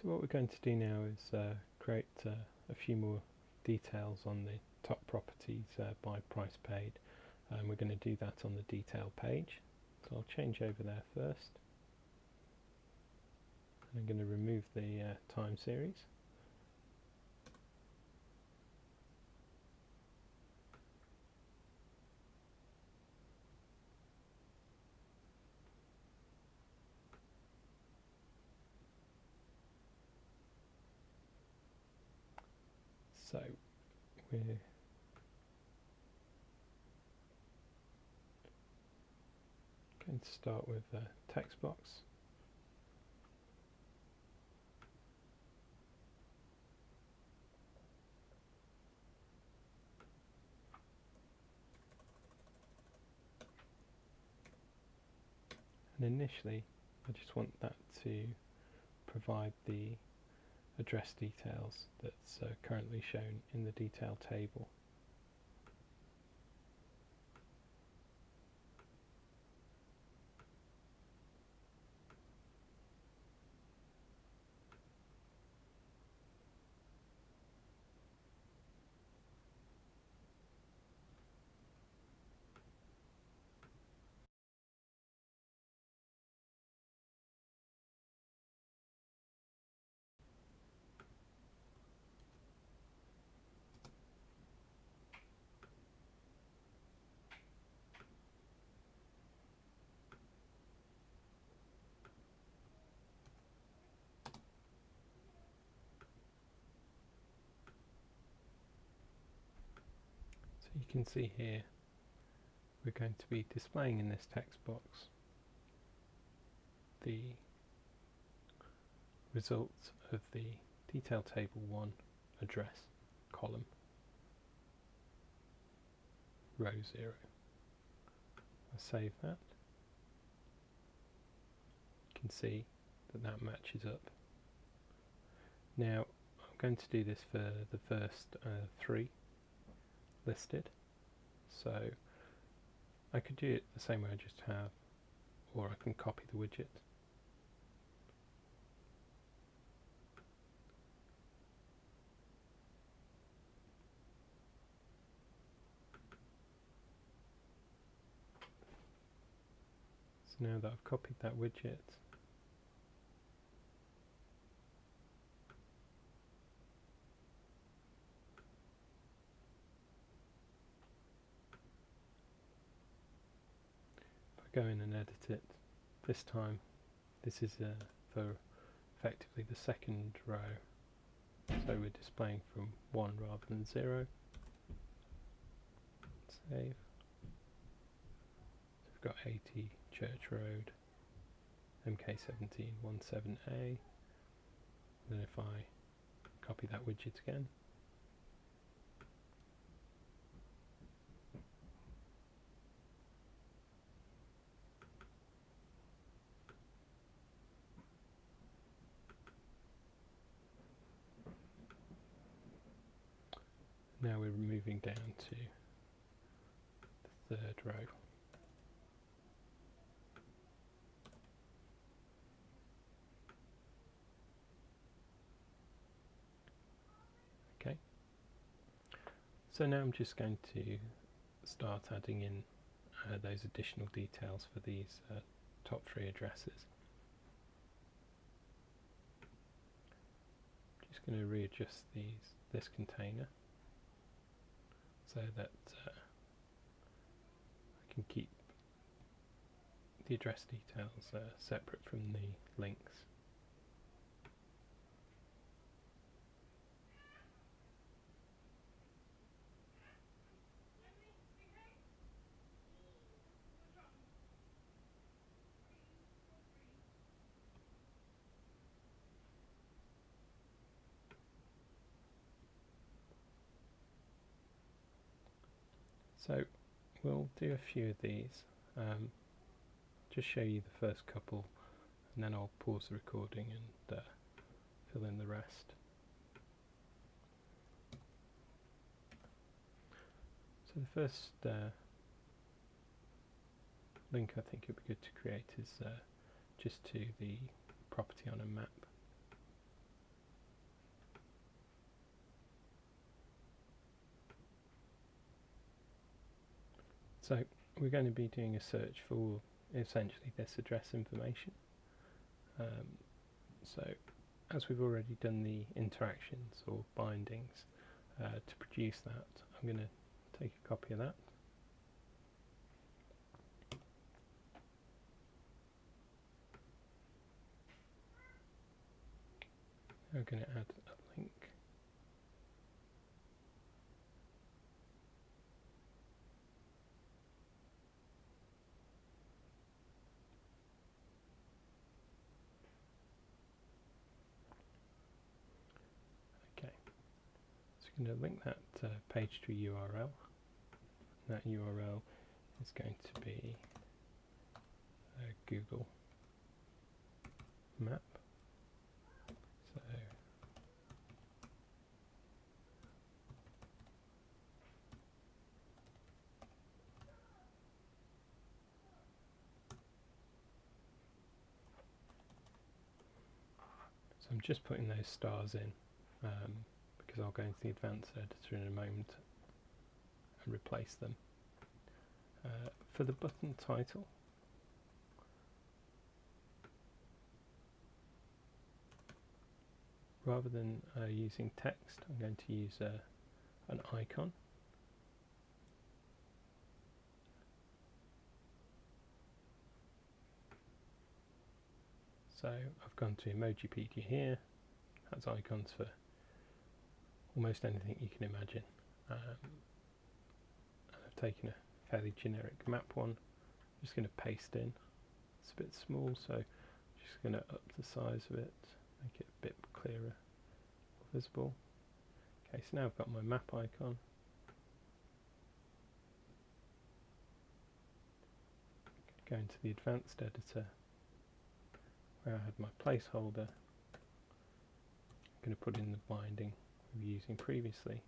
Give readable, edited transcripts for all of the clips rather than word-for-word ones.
So what we're going to do now is create a few more details on the top properties by price paid. We're going to do that on the detail page. So I'll change over there first. And I'm going to remove the time series. So we're going to start with a text box. And initially I just want that to provide the address details that's currently shown in the detail table. So you can see here we're going to be displaying in this text box the result of the detail table 1 address column, row 0. I save that. You can see that that matches up. Now I'm going to do this for the first 3 listed, so I could do it the same way I just have, or I can copy the widget. So now that I've copied that widget, if I go in and edit it, this time this is for effectively the second row, so we're displaying from 1 rather than 0. Save. So we've got 80 Church Road, MK17 17A. Then if I copy that widget again, now we're moving down to the 3rd row. Okay, so now I'm just going to start adding in those additional details for these top 3 addresses. Just going to readjust this container so that I can keep the address details separate from the links. So we'll do a few of these, just show you the first couple, and then I'll pause the recording and fill in the rest. So the first link I think it would be good to create is just to the property on a map. So we're going to be doing a search for essentially this address information. So as we've already done the interactions or bindings to produce that, I'm going to take a copy of that. We're going to add a link. Okay, so we're going to link that page to a URL. That URL is going to be a Google map. So I'm just putting those stars in because I'll go into the advanced editor in a moment and replace them. For the button title, rather than using text, I'm going to use an icon. So I've gone to Emojipedia here, has icons for almost anything you can imagine. I've taken a fairly generic map one, I'm just going to paste in. It's a bit small, so I'm just going to up the size of it, make it a bit clearer, more visible. Okay, so now I've got my map icon. Go into the advanced editor where I had my placeholder. I'm going to put in the binding we were using previously.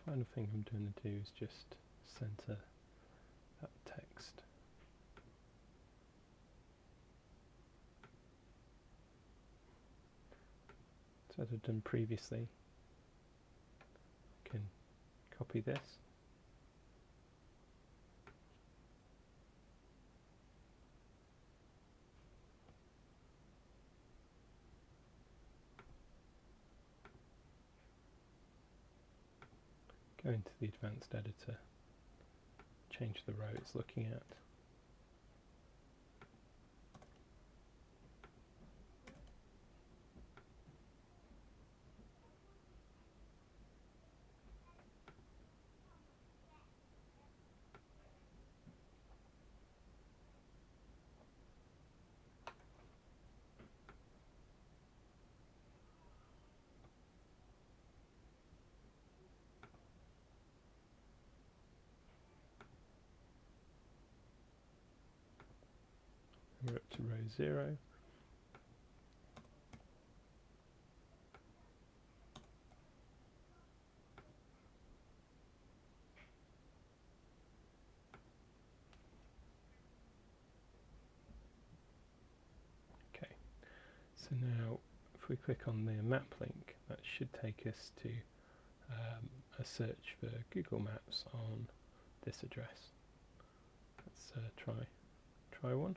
Final thing I'm going to do is just center that text. So as I've done previously, I can copy this, go into the advanced editor, change the row it's looking at. We're up to row 0. Okay, so now if we click on the map link, that should take us to a search for Google Maps on this address. Let's try one.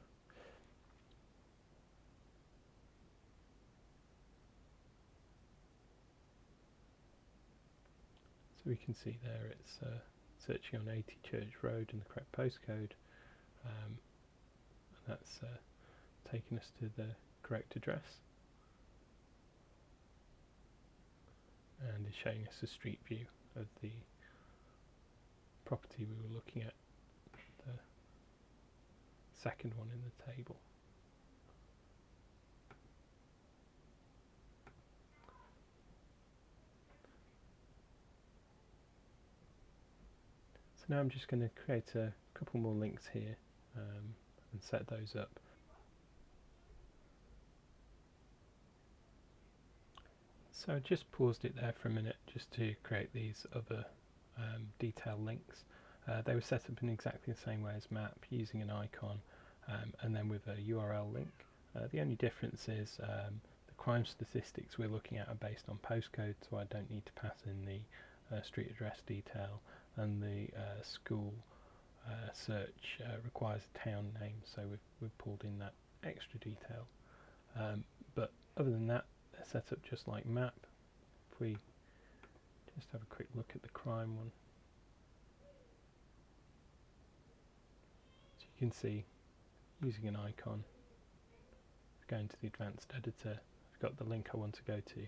So we can see there it's searching on 80 Church Road in the correct postcode, and that's taken us to the correct address, and is showing us a street view of the property we were looking at, the second one in the table. now I'm just going to create a couple more links here and set those up. So I just paused it there for a minute just to create these other detail links. They were set up in exactly the same way as map, using an icon and then with a URL link. The only difference is the crime statistics we're looking at are based on postcode, so I don't need to pass in the street address detail, and the school search requires a town name, so we've pulled in that extra detail. But other than that, they're set up just like map. If we just have a quick look at the crime one, so you can see, using an icon, going to the advanced editor, I've got the link I want to go to,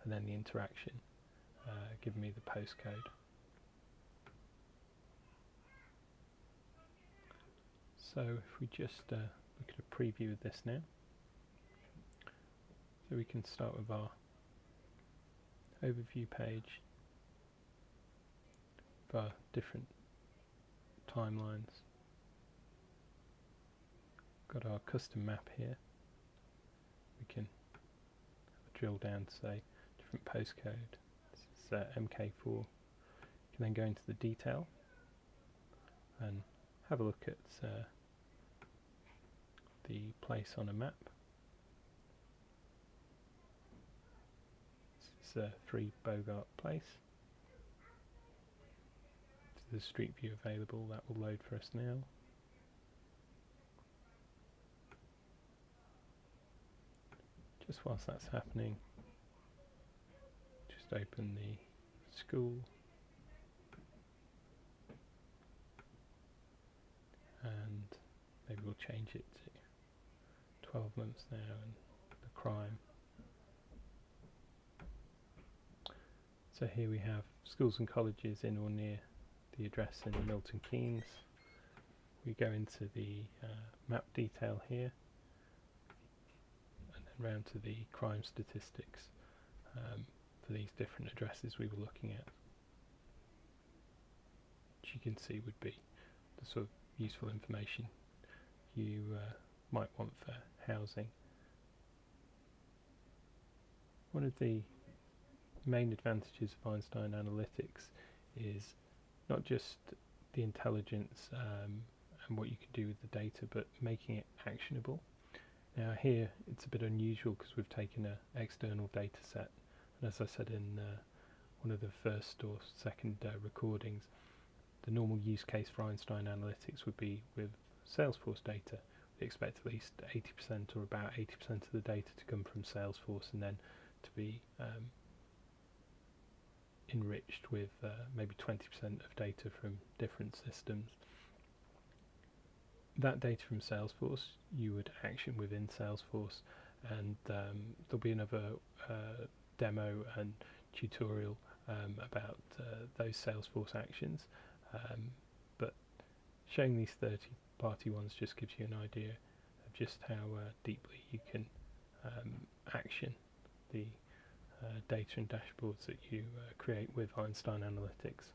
and then the interaction giving me the postcode. So if we just look at a preview of this now, so we can start with our overview page for our different timelines. Got our custom map here. We can drill down to say different postcode. This is MK4. You can then go into the detail and have a look at the place on a map. This is 3 Bogart Place. There's a street view available, that will load for us now. Just whilst that's happening, just open the school and maybe we'll change it to 12 months now, and the crime. So here we have schools and colleges in or near the address in Milton Keynes. We go into the map detail here, and then round to the crime statistics for these different addresses we were looking at, which you can see would be the sort of useful information you might want for housing. One of the main advantages of Einstein analytics is not just the intelligence and what you can do with the data, but making it actionable. Now here it's a bit unusual because we've taken an external data set, and as I said in one of the first or second recordings, the normal use case for Einstein analytics would be with Salesforce data. We expect at least 80% or about 80% of the data to come from Salesforce, and then to be enriched with maybe 20% of data from different systems. That data from Salesforce you would action within Salesforce, and there'll be another demo and tutorial about those Salesforce actions, but showing these third-party ones just gives you an idea of just how deeply you can action the data and dashboards that you create with Einstein Analytics.